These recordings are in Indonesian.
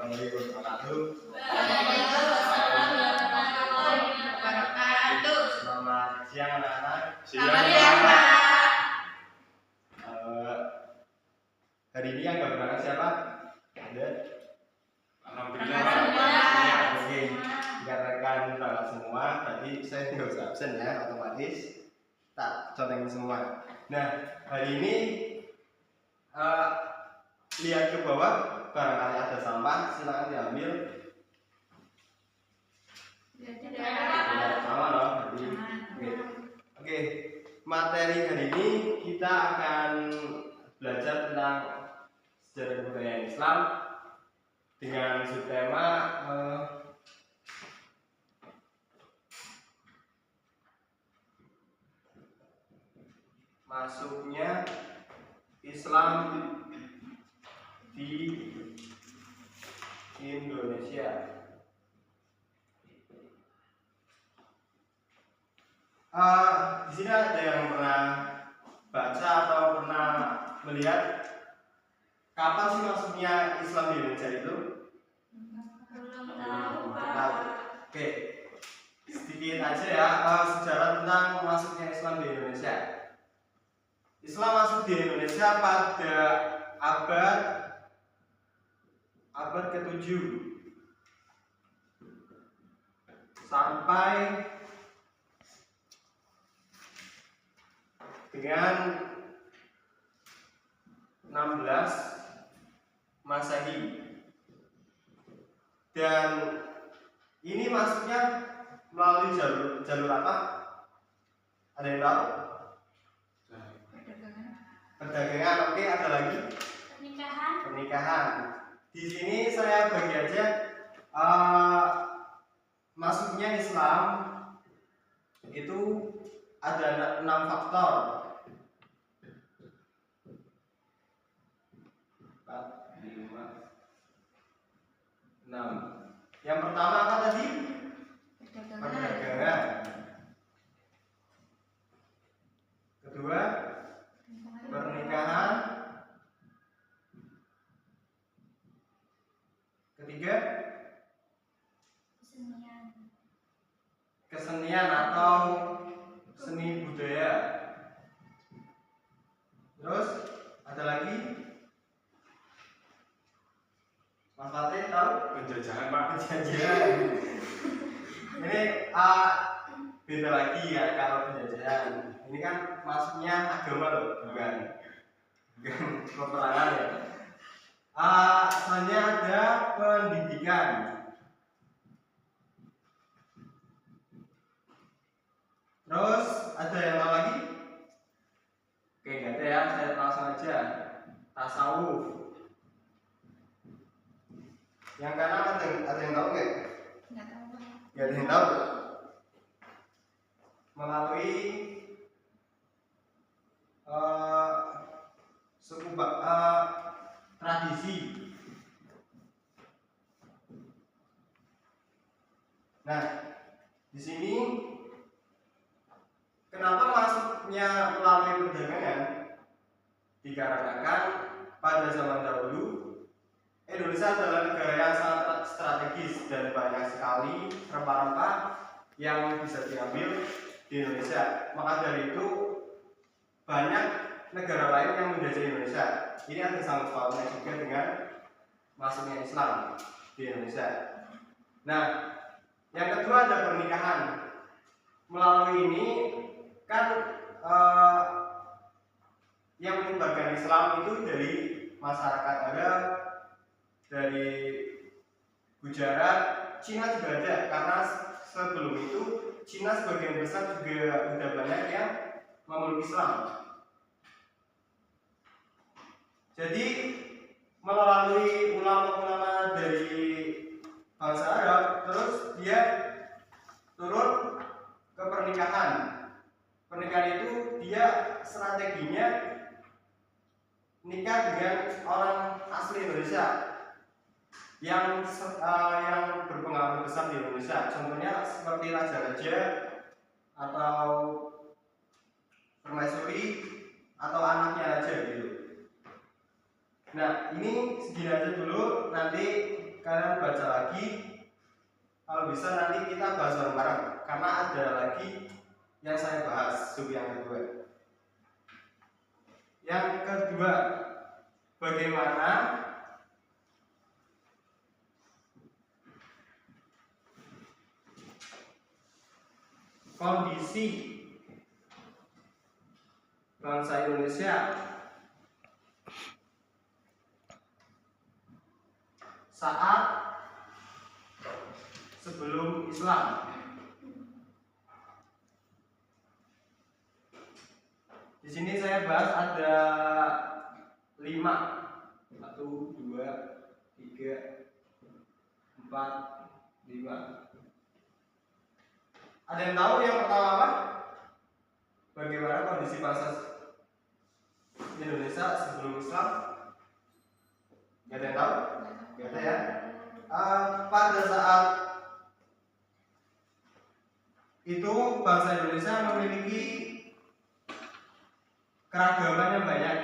warahmatullahi wabarakatuh. Selamat siang anak-anak. Selamat siang, Pak. Hari ini yang gak berangkat siapa? Ada? Alhamdulillah. Oke, dikatakan berangkat semua. Tadi saya nggak usah absen ya, otomatis tak contohin semua. Nah, hari ini lihat ke bawah, barangkali ada sampah, silakan diambil. Ya, sama loh. Oke, materi hari ini kita akan belajar tentang sejarah budaya Islam dengan subtema masuknya Islam di Indonesia. Di sini ada yang pernah baca atau pernah melihat kapan sih masuknya Islam di Indonesia itu? Belum tahu, Pak. Oke, sedikit aja ya sejarah tentang masuknya Islam di Indonesia. Islam masuk di Indonesia pada abad ke-7 sampai dengan 16 Masehi. Dan ini masuknya melalui jalur apa? Ada yang tahu? Perdagangan. Oke, ada lagi? Pernikahan. Di sini saya bagi aja masuknya Islam itu ada 6 faktor. 4, 5, 6. Yang pertama apa tadi? Perdagangan. Kedua, pernikahan. Ketiga, kesenian atau seni budaya. Terus ada lagi? Mas Fatih tahu? Penjajahan, Pak. Penjajahan. Ini beda lagi ya kalau penjajahan. Ini kan maksudnya agama loh, bukan peperangan ya. Selanjutnya ada pendidikan. Terus ada yang tahu lagi? Oke, nggak ada ya, saya langsung aja. Tasawuf. Yang kanan ada yang tahu nggak? Nggak tahu, Pak. Nggak ada yang tahu. Melalui tradisi. Nah, di sini kenapa masuknya melalui perdagangan? Dikarenakan pada zaman dahulu Indonesia adalah negara yang sangat strategis dan banyak sekali rempah-rempah yang bisa diambil di Indonesia. Maka dari itu banyak negara lain yang menjajah Indonesia. Ini ada sangkut pautnya juga dengan masuknya Islam di Indonesia. Nah, yang kedua ada pernikahan. Melalui ini kan yang menyebarkan Islam itu dari masyarakat Arab, dari Gujarat, Cina juga ada. Karena sebelum itu Cina sebagian besar juga sudah banyak yang memeluk Islam. Jadi melalui ulama-ulama dari bangsa Arab, terus dia turun ke pernikahan. Pernikahan itu dia strateginya nikah dengan orang asli Indonesia yang berpengaruh besar di Indonesia. Contohnya seperti raja-raja atau permaisuri atau anaknya raja gitu. Nah, ini segini aja dulu. Nanti kalian baca lagi. Kalau bisa nanti kita bahas bareng-bareng karena ada lagi yang saya bahas sub yang kedua. Yang kedua, bagaimana kondisi bangsa Indonesia saat sebelum Islam. Di sini saya bahas ada 5, 1, 2, 3, 4, 5. Ada yang tahu yang pertama apa? Bagaimana kondisi bangsa Indonesia sebelum Islam? Gak ada yang tahu? Gak ada ya? Pada saat itu bangsa Indonesia memiliki keragaman yang banyak.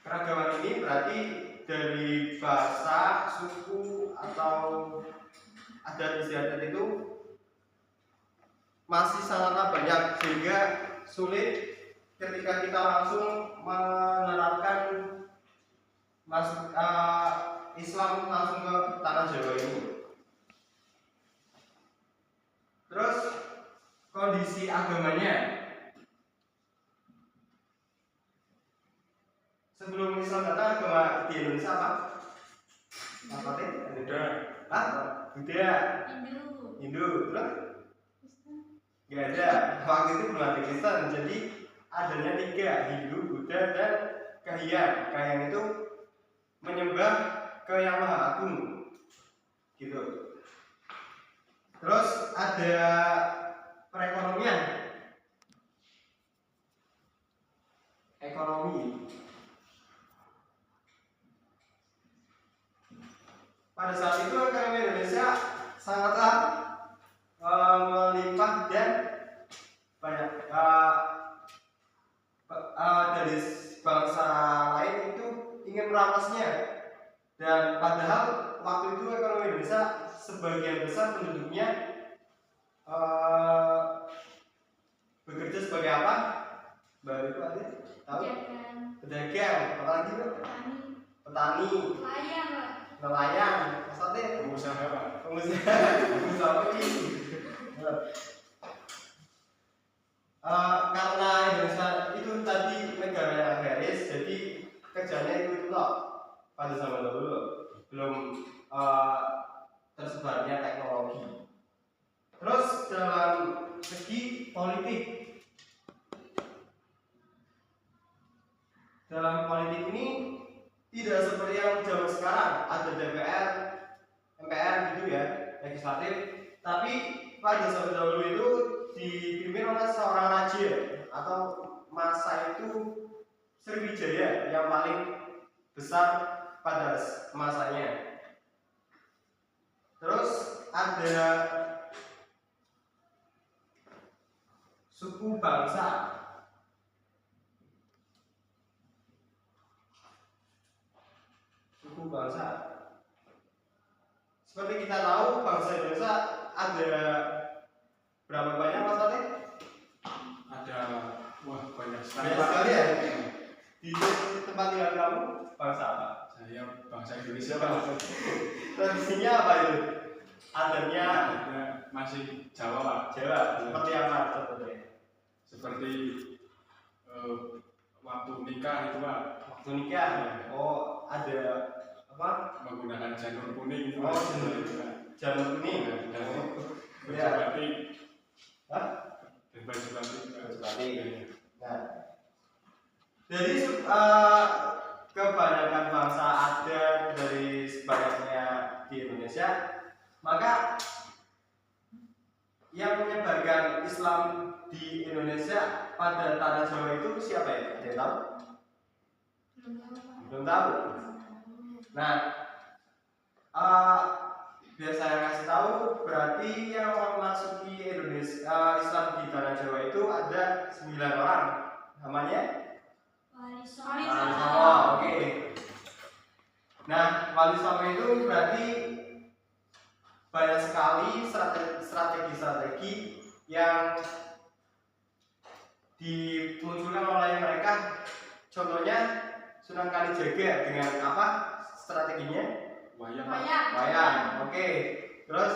Keragaman ini berarti dari bahasa, suku, atau adat istiadat itu masih sangatlah banyak sehingga sulit ketika kita langsung menerapkan masuk Islam langsung ke tanah Jawa ini. Terus kondisi agamanya sebelum Islam datang, agama di Indonesia apa? Apa teh? Buddha. Buddha. Hindu. Terus? Gak ada. Waktu itu belum ada Kristen. Jadi adanya 3, Hindu, Buddha, dan Kahiyang. Kahiyang itu menyembah ke Yang Maha Agung. Gitu. Terus ada perekonomian. Ekonomi. Pada saat itu ekonomi Indonesia sangatlah melimpah dan banyak. Dari bangsa lain itu ingin merampasnya, dan padahal waktu itu ekonomi Indonesia sebagian besar penduduknya bekerja sebagai apa? Baru itu ada? Tahu? Pedagang. Apalagi itu? Petani. Nelayan. Maksudnya? Pengusaha Pak. Pengusaha apa ini? Karena Indonesia itu tadi negara yang agraris, jadi kerjanya itu loh pada zaman dahulu belum tersebarnya teknologi. Terus dalam segi politik, dalam politik ini tidak seperti yang zaman sekarang ada DPR, MPR gitu ya, legislatif. Tapi pada zaman dahulu itu dipimpin oleh seorang raja atau masa itu Sriwijaya yang paling besar pada masanya. Terus ada suku bangsa. Seperti kita tahu bangsa Indonesia ada berapa banyak maksudnya? Ada banyak sekali. Banyak sekali ya. Di tempat tinggal kamu bangsa apa? Saya bangsa Indonesia Pak. Tradisinya apa itu? Adatnya masih Jawa Pak. Jawa. Seperti apa contohnya? Seperti waktu nikah itu Pak. Waktu nikah. Oh, ada apa? Menggunakan janur kuning itu. Oh, janur kuning. Baju batik. Hah? Dan baju batik. Nah, jadi kebanyakan bangsa adat dari sebanyaknya di Indonesia, maka yang menyebarkan Islam di Indonesia pada tanah Jawa itu siapa ya? Ada yang tahu? Belum tahu. Nah, biar saya kasih tahu, berarti yang memasuki Indonesia Islam di tanah Jawa itu ada 9 orang. Namanya? Wali Songo. Nah, Wali Songo itu berarti banyak sekali strategi-strategi yang dimunculkan oleh mereka. Contohnya Sunan Kalijaga dengan apa strateginya? Wayang. Wayang. Oke. Terus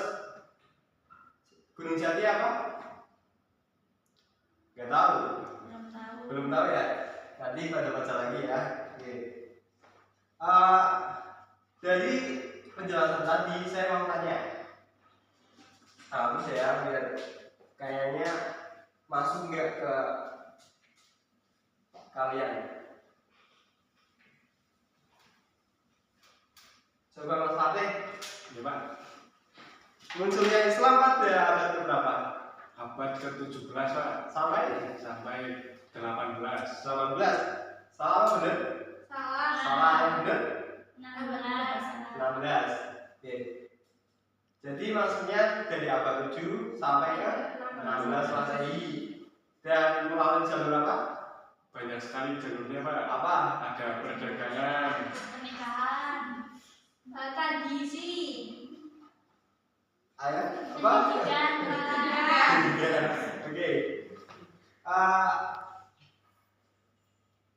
Gunung Jati apa? Gak tahu. Belum tahu ya. Nanti baca lagi ya. Oke. Dari penjelasan tadi saya mau tanya. Harus ya biar kayaknya masuk nggak ke kalian. Coba Mas Fatih. Ya Pak. Munculnya Islam pada abad berapa? Abad ke-17 Pak. Sampai 18. 18. Salah benar? Salah yang benar? 16. Oke. Jadi maksudnya dari abad 7 sampai ke 16 Masehi. Dan melalui jalur apa? Banyak sekali jalurnya Pak. Apa? Ada perdagangan, Pernikahan, tradisi, Ayo, apa? pendidikan, Oke.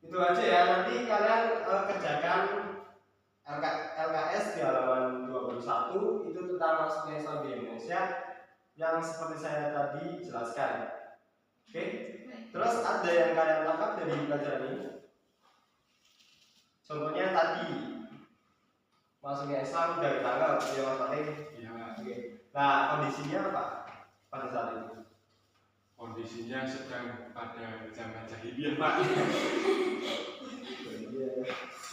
Itu aja ya. Nanti kalian kerjakan LKS di halaman 21 itu tentang masuknya Islam di Indonesia yang seperti saya tadi jelaskan. Oke. Terus ada yang kalian tangkap dari pelajaran ini? Contohnya tadi masuknya Islam dari tanggal ya Mas Fatih. ya Oke. Nah, kondisinya apa pada saat itu? kondisinya sedang pada zaman jahiliyah Pak.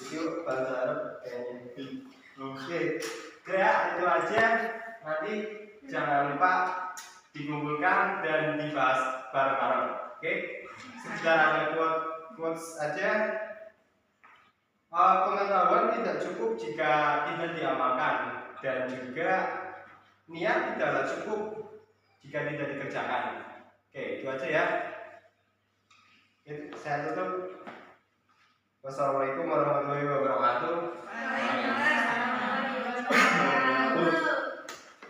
Itu bahasa Arab kayaknya. Oke, kira itu aja. Nanti jangan lupa dikumpulkan dan dibahas bareng-bareng. Oke, sekedar ada quotes aja. Pengetahuan tidak cukup jika tidak diamalkan, dan juga niat tidaklah cukup jika tidak dikerjakan. Oke, itu aja ya. Oke, saya tutup. Wassalamualaikum warahmatullahi wabarakatuh.